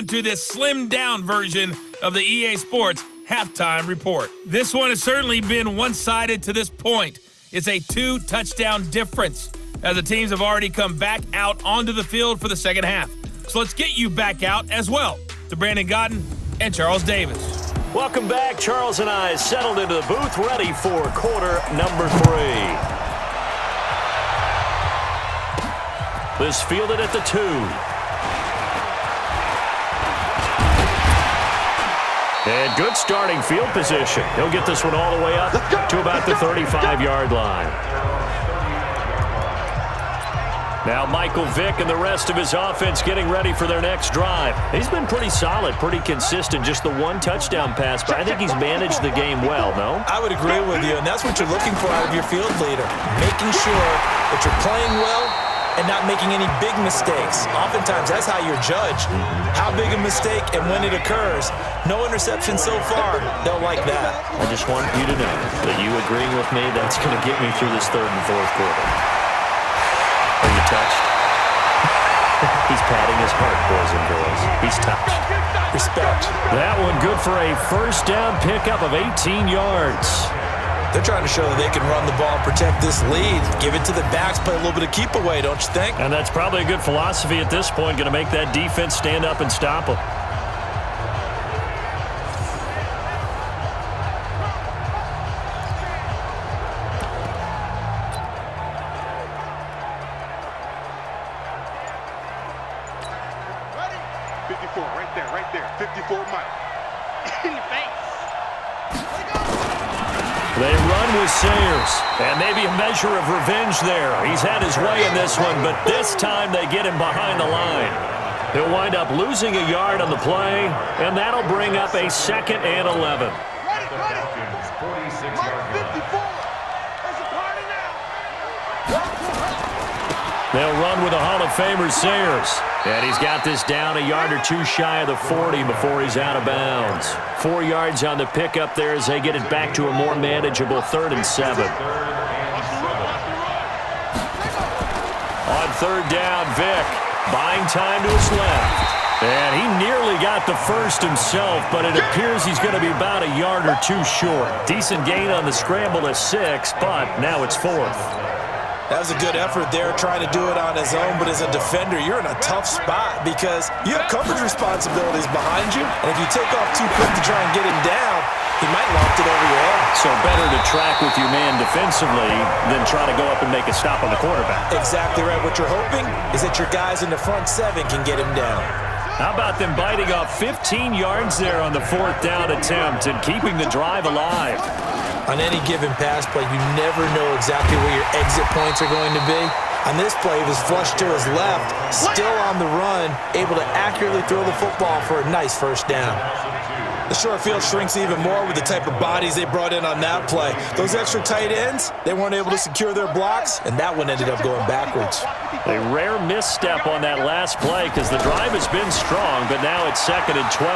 To this slimmed-down version of the EA Sports Halftime Report. This one has certainly been one-sided to this point. It's a 2-touchdown difference as the teams have already come back out onto the field for the second half. So let's get you back out as well to Brandon Godden and Charles Davis. Welcome back. Charles and I settled into the booth, ready for quarter number 3. This fielded at the 2. And good starting field position. He'll get this one all the way up to about the 35-yard line. Now Michael Vick and the rest of his offense getting ready for their next drive. He's been pretty solid, pretty consistent, just the one touchdown pass, but I think he's managed the game well, no? I would agree with you, and that's what you're looking for out of your field leader, making sure that you're playing well and not making any big mistakes. Oftentimes, that's how you're judged. How big a mistake and when it occurs. No interception so far. Don't like that. I just want you to know that you agreeing with me, that's going to get me through this third and fourth quarter. Are you touched? He's patting his heart, boys and girls. He's touched. Respect. That one good for a first down pickup of 18 yards. They're trying to show that they can run the ball and protect this lead. Give it to the backs, play a little bit of keep away, don't you think? And that's probably a good philosophy at this point, going to make that defense stand up and stop them. Right there, 54 Mike. In your face. They run with Sayers, and maybe a measure of revenge there. He's had his way in this one, but this time they get him behind the line. He'll wind up losing a yard on the play, and that'll bring up a 2nd and 11. They'll run with the Hall of Famer Sayers. And he's got this down a yard or two shy of the 40 before he's out of bounds. 4 yards on the pickup there as they get it back to a more manageable 3rd and 7. On 3rd down, Vick buying time to his left. And he nearly got the first himself, but it appears he's going to be about a yard or two short. Decent gain on the scramble at 6, but now it's 4th. That was a good effort there, trying to do it on his own, but as a defender, you're in a tough spot because you have coverage responsibilities behind you, and if you take off too quick to try and get him down, he might loft it over your head. So better to track with your man defensively than try to go up and make a stop on the quarterback. Exactly right. What you're hoping is that your guys in the front 7 can get him down. How about them biting off 15 yards there on the 4th down attempt and keeping the drive alive? On any given pass play, you never know exactly where your exit points are going to be. On this play, he was flushed to his left, still on the run, able to accurately throw the football for a nice first down. The short field shrinks even more with the type of bodies they brought in on that play. Those extra tight ends, they weren't able to secure their blocks, and that one ended up going backwards. A rare misstep on that last play because the drive has been strong, but now it's 2nd and 12.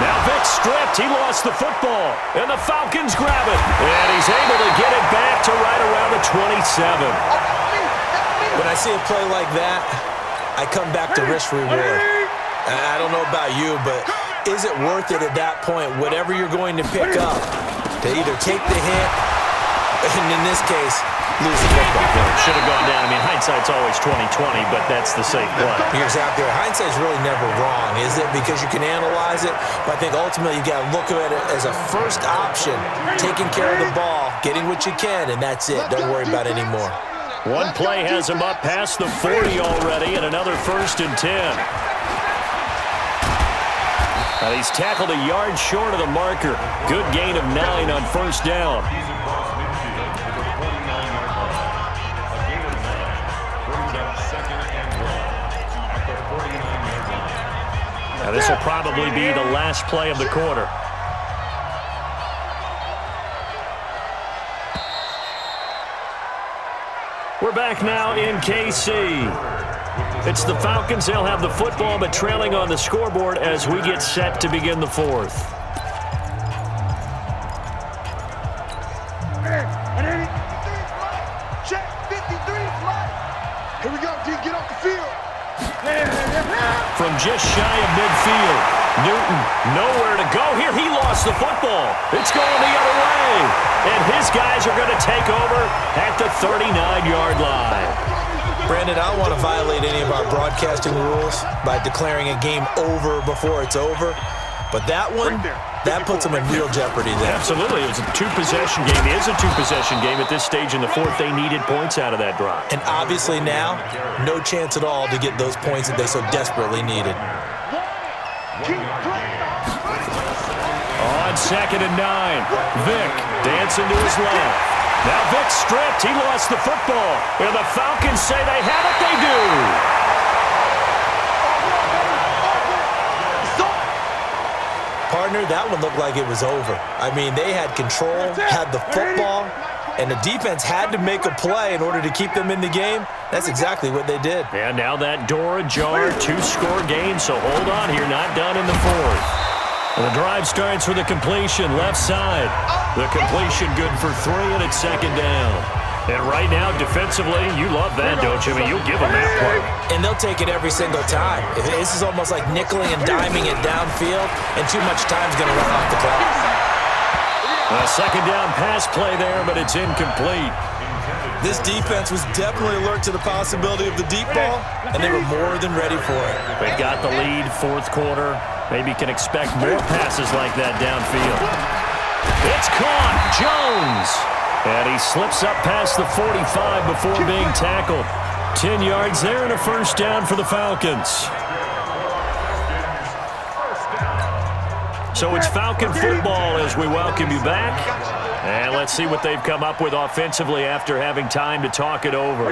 Now Vick stripped. He lost the football, and the Falcons grab it. And he's able to get it back to right around the 27. When I see a play like that, I come back to risk-reward. I don't know about you, but is it worth it at that point, whatever you're going to pick up, to either take the hit, and in this case, lose the football? Should have gone down. I mean, hindsight's always 20/20, but that's the safe play. You're exactly right. Hindsight's really never wrong, is it? Because you can analyze it, but I think ultimately you got to look at it as a first option, taking care of the ball, getting what you can, and that's it. Don't worry about it anymore. One play has him up past the 40 already, and another 1st and 10. He's tackled a yard short of the marker. Good gain of 9 on 1st down. Now this will probably be the last play of the quarter. We're back now in KC. It's the Falcons. They'll have the football, but trailing on the scoreboard as we get set to begin the 4th. Check 53 flat. Here we go, D. Get off the field. from just shy of midfield. Newton, nowhere to go here. He lost the football. It's going the other way. And his guys are going to take over at the 39-yard line. Brandon, I don't want to violate any of our broadcasting rules by declaring a game over before it's over. But that one, that puts them in real jeopardy there. Absolutely. It was a two-possession game. It is a two-possession game at this stage in the fourth. They needed points out of that drive. And obviously now, no chance at all to get those points that they so desperately needed. On 2nd and 9, Vick dancing to his left. Now Vick stripped. He lost the football. And the Falcons say they have it. They do. Partner, that one looked like it was over. I mean, they had control, had the football, and the defense had to make a play in order to keep them in the game. That's exactly what they did. And now that door ajar, 2-score game, so hold on here, not done in the fourth. And the drive starts with a completion, left side. The completion good for 3, and it's 2nd down. And right now, defensively, you love that, don't you? I mean, you'll give them that play. And they'll take it every single time. This is almost like nickeling and diming it downfield, and too much time's going to run off the clock. A 2nd down pass play there, but it's incomplete. This defense was definitely alert to the possibility of the deep ball, and they were more than ready for it. They got the lead, fourth quarter. Maybe can expect more passes like that downfield. It's caught. Jones. And he slips up past the 45 before being tackled. 10 yards there and a first down for the Falcons. So it's Falcon football as we welcome you back. And let's see what they've come up with offensively after having time to talk it over.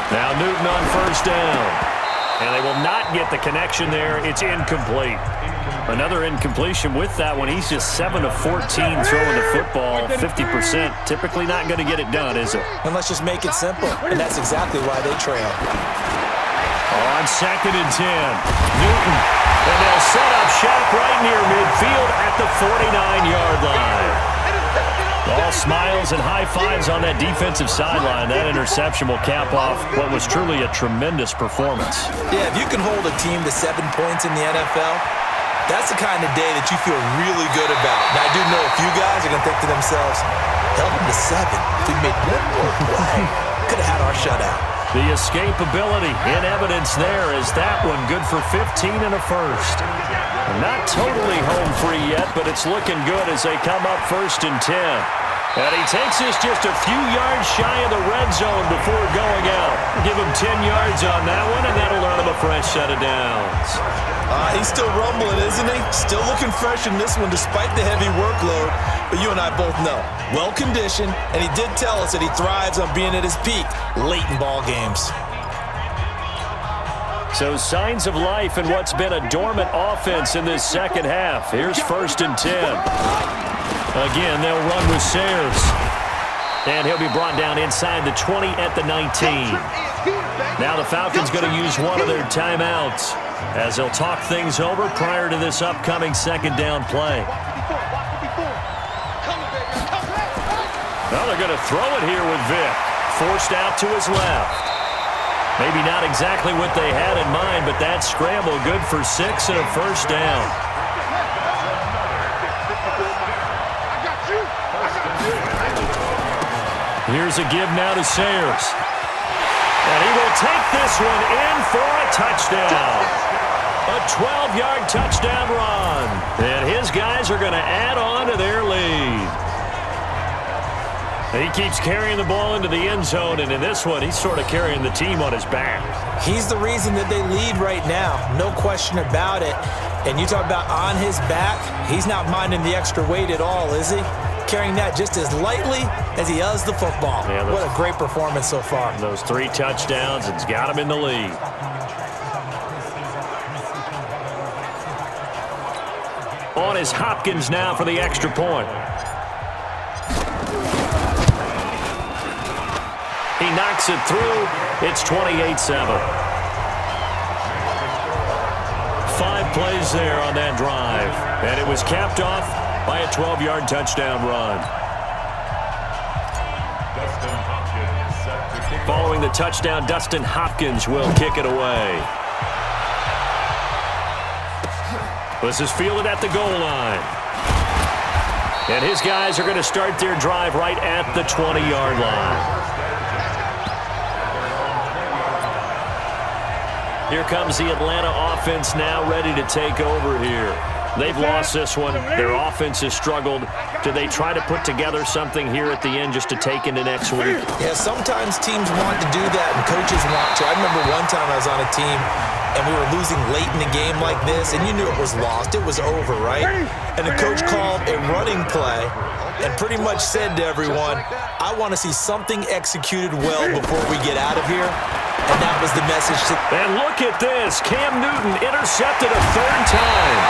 Now Newton on first down. And they will not get the connection there. It's incomplete. Another incompletion with that one. He's just 7 of 14 throwing the football. 50%. Typically not going to get it done, is it? And let's just make it simple. And that's exactly why they trail. On 2nd and 10. Newton. And they'll set up shop right near midfield at the 49-yard line. All smiles and high fives on that defensive sideline. That interception will cap off what was truly a tremendous performance. Yeah, if you can hold a team to 7 points in the NFL, that's the kind of day that you feel really good about. Now, I do know a few guys are going to think to themselves, held them to 7. If we made one more play, could have had our shutout. The escapability in evidence there is that one good for 15 and a first. Not totally home free yet, but it's looking good as they come up 1st and 10. And he takes us just a few yards shy of the red zone before going out. Give him 10 yards on that one, and that'll earn him a fresh set of downs. He's still rumbling, isn't he? Still looking fresh in this one despite the heavy workload. But you and I both know, well-conditioned, and he did tell us that he thrives on being at his peak late in ball games. So signs of life in what's been a dormant offense in this second half. Here's 1st and 10. Again, they'll run with Sayers. And he'll be brought down inside the 20 at the 19. Now the Falcons going to use one of their timeouts as they'll talk things over prior to this upcoming 2nd down play. Well, they're going to throw it here with Vick. Forced out to his left. Maybe not exactly what they had in mind, but that scramble good for 6 and a first down. Here's a give now to Sayers. And he will take this one in for a touchdown. A 12-yard touchdown run. And his guys are going to add on to their lead. He keeps carrying the ball into the end zone, and in this one, he's sort of carrying the team on his back. He's the reason that they lead right now, no question about it. And you talk about on his back, he's not minding the extra weight at all, is he? Carrying that just as lightly as he does the football. Yeah, what a great performance so far. Those 3 touchdowns, it's got him in the lead. On is Hopkins now for the extra point. He knocks it through. It's 28-7. 5 plays there on that drive. And it was capped off by a 12-yard touchdown run. Following the touchdown, Dustin Hopkins will kick it away. This is fielded at the goal line. And his guys are going to start their drive right at the 20-yard line. Here comes the Atlanta offense now ready to take over here. They've lost this one. Their offense has struggled. Do they try to put together something here at the end just to take into next week? Yeah, sometimes teams want to do that and coaches want to. I remember one time I was on a team and we were losing late in the game like this, and you knew it was lost. It was over, right? And the coach called a running play and pretty much said to everyone, I want to see something executed well before we get out of here. And that was the message. And look at this. Cam Newton intercepted a third time.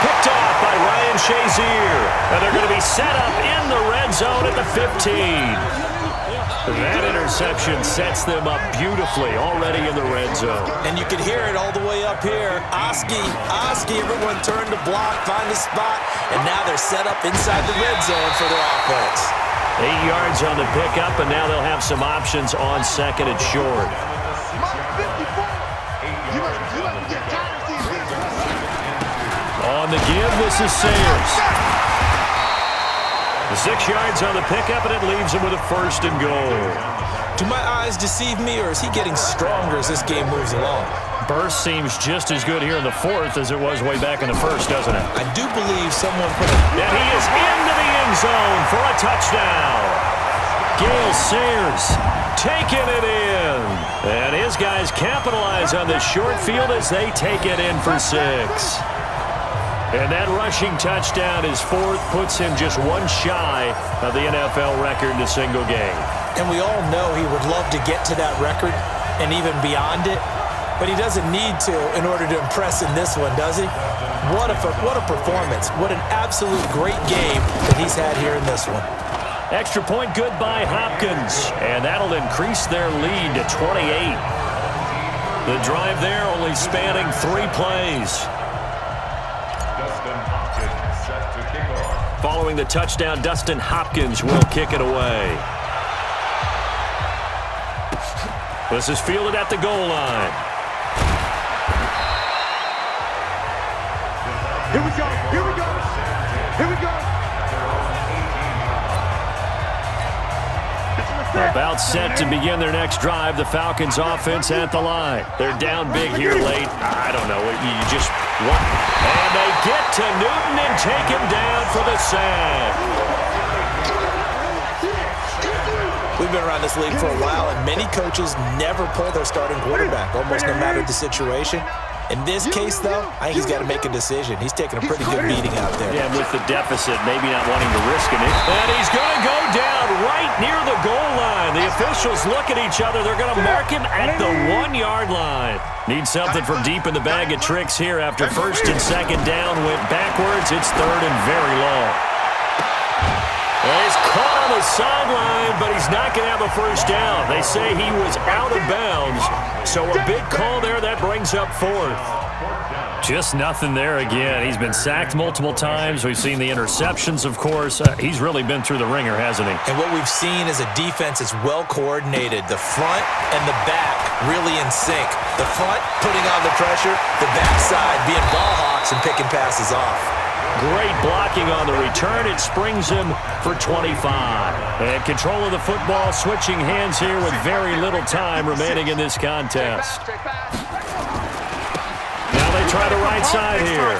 Picked off by Ryan Shazier. And they're going to be set up in the red zone at the 15. That interception sets them up beautifully already in the red zone. And you can hear it all the way up here. Oski, everyone turned to block, find a spot, and now they're set up inside the red zone for their offense. 8 yards on the pickup, and now they'll have some options on second and short. On the give, this is Sayers. 6 yards on the pickup, and it leaves him with a first and goal. Do my eyes deceive me, or is he getting stronger as this game moves along? Burst seems just as good here in the fourth as it was way back in the first, doesn't it? I do believe someone put a... And he is into the end zone for a touchdown. Gaye Salers taking it in. And his guys capitalize on the short field as they take it in for 6. And that rushing touchdown, his fourth, puts him just one shy of the NFL record in a single game. And we all know he would love to get to that record and even beyond it, but he doesn't need to in order to impress in this one, does he? What a performance. What an absolute great game that he's had here in this one. Extra point good by Hopkins, and that'll increase their lead to 28. The drive there only spanning 3 plays. Following the touchdown, Dustin Hopkins will kick it away. This is fielded at the goal line. Here we go. Here we go. Here we go. About set to begin their next drive. The Falcons offense at the line. They're down big here late. I don't know. You just want. And they get to Newton and take him down for the sack. We've been around this league for a while, and many coaches never pull their starting quarterback, almost no matter the situation. In this case, though, I think he's got to make a decision. He's taking a pretty good beating out there. Yeah, with the deficit, maybe not wanting to risk it. And he's going to go down right near the goal line. The officials look at each other. They're going to mark him at the 1-yard line. Need something from deep in the bag of tricks here after first and second down went backwards. It's third and very long. He's caught on the sideline, but he's not going to have a first down. They say he was out of bounds, so a big call there that brings up fourth. Just nothing there again. He's been sacked multiple times. We've seen the interceptions, of course. He's really been through the ringer, hasn't he? And what we've seen is a defense that's well coordinated. The front and the back really in sync. The front putting on the pressure, the backside being ball hawks and picking passes off. Great blocking on the return. It springs him for 25. And control of the football switching hands here with very little time remaining in this contest. Now they try the right side here.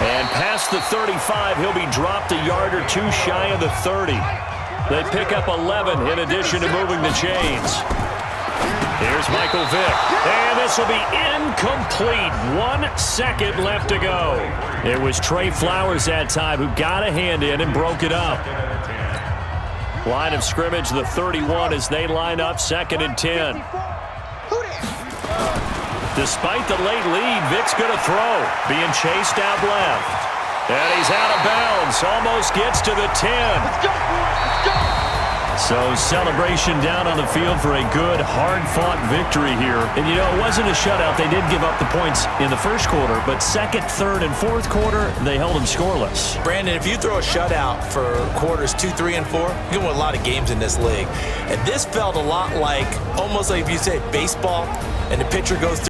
And past the 35, he'll be dropped a yard or two shy of the 30. They pick up 11 in addition to moving the chains. Here's Michael Vick, and this will be incomplete. 1 second left to go. It was Trey Flowers that time who got a hand in and broke it up. Line of scrimmage, the 31 as they line up, 2nd and 10. Despite the late lead, Vick's going to throw, being chased out left. And he's out of bounds, almost gets to the 10. Let's go, boys. Let's go. So celebration down on the field for a good, hard-fought victory here. And, you know, it wasn't a shutout. They did give up the points in the first quarter, but second, third, and fourth quarter, they held them scoreless. Brandon, if you throw a shutout for quarters 2, 3, and 4, you're going to win a lot of games in this league. And this felt a lot like, almost like if you say baseball, and the pitcher goes through